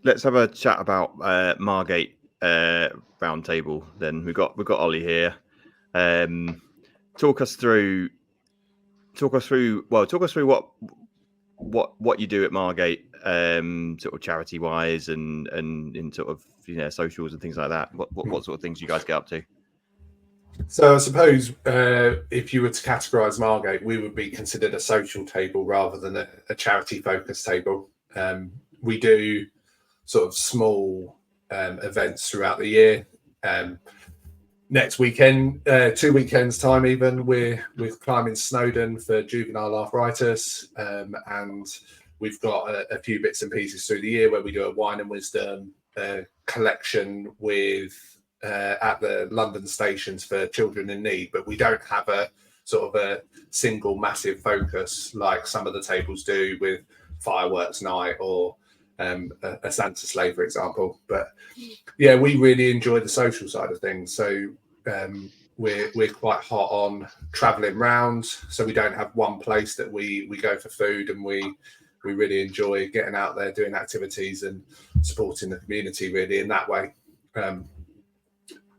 Let's have a chat about Margate Round Table. Then we've got Ollie here. Talk us through what you do at Margate, sort of charity wise, and in sort of socials and things like that. What sort of things you guys get up to? So I suppose if you were to categorise Margate, we would be considered a social table rather than a charity-focused table. We do sort of small events throughout the year. Next weekend, 2 weekends time even, we're climbing Snowdon for juvenile arthritis, and we've got a few bits and pieces through the year where we do a wine and wisdom collection with at the London stations for children in need, but we don't have a sort of a single massive focus like some of the tables do with fireworks night or a Santa sleigh, for example. But yeah, we really enjoy the social side of things. So we're quite hot on traveling round. So we don't have one place that we go for food, and we really enjoy getting out there, doing activities and supporting the community really in that way.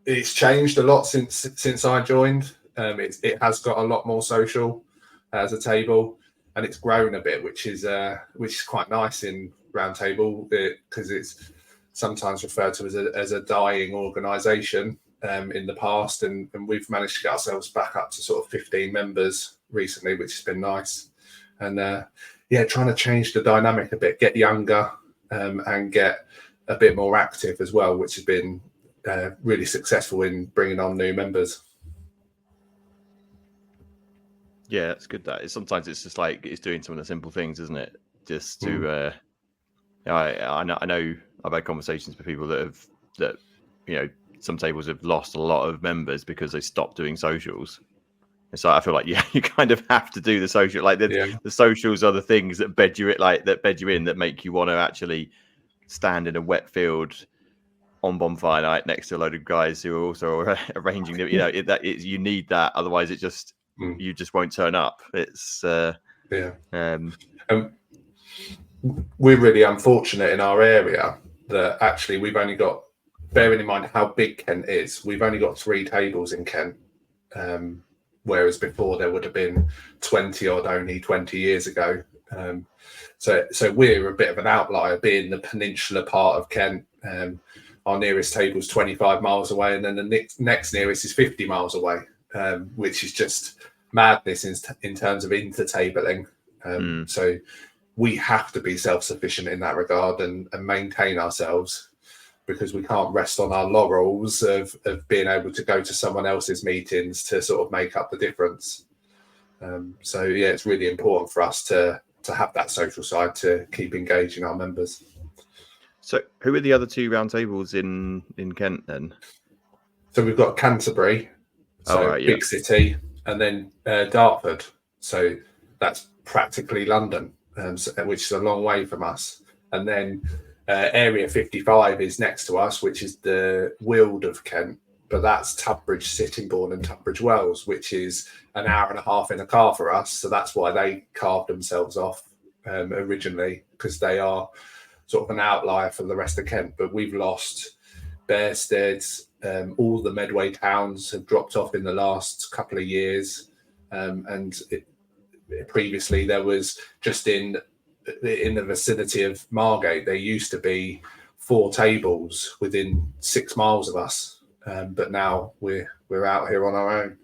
It's changed a lot since I joined. It has got a lot more social as a table, and it's grown a bit, which is quite nice in Round Table, because it's sometimes referred to as a dying organisation in the past, and we've managed to get ourselves back up to sort of 15 members recently, which has been nice. And trying to change the dynamic a bit, get younger, and get a bit more active as well, which has been really successful in bringing on new members. Yeah, it's good. Sometimes it's just like it's doing some of the simple things, isn't it? Just to I know I've had conversations with people that some tables have lost a lot of members because they stopped doing socials. And so I feel like you kind of have to do the social. Like the socials are the things that bed you in, that make you want to actually stand in a wet field on bonfire night next to a load of guys who are also arranging them. You need that, otherwise you just won't turn up. It's we're really unfortunate in our area that actually we've only got, bearing in mind how big Kent is, we've only got 3 tables in Kent, whereas before there would have been 20 odd only 20 years ago. So we're a bit of an outlier, being the peninsula part of Kent. Our nearest table is 25 miles away, and then the next nearest is 50 miles away, which is just madness in terms of intertabling. So we have to be self-sufficient in that regard and maintain ourselves, because we can't rest on our laurels of being able to go to someone else's meetings to sort of make up the difference. It's really important for us to have that social side to keep engaging our members. So who are the other 2 round tables in Kent then? So we've got Canterbury, big city, and then Dartford. So that's practically London, which is a long way from us. And then Area 55 is next to us, which is the Weald of Kent, but that's Tunbridge Sittingbourne and Tunbridge Wells, which is an hour and a half in a car for us. So that's why they carved themselves off originally, because they are sort of an outlier for the rest of Kent. But we've lost Bearstead, all the Medway towns have dropped off in the last couple of years, previously there was just in the vicinity of Margate, there used to be 4 tables within 6 miles of us, but now we're out here on our own.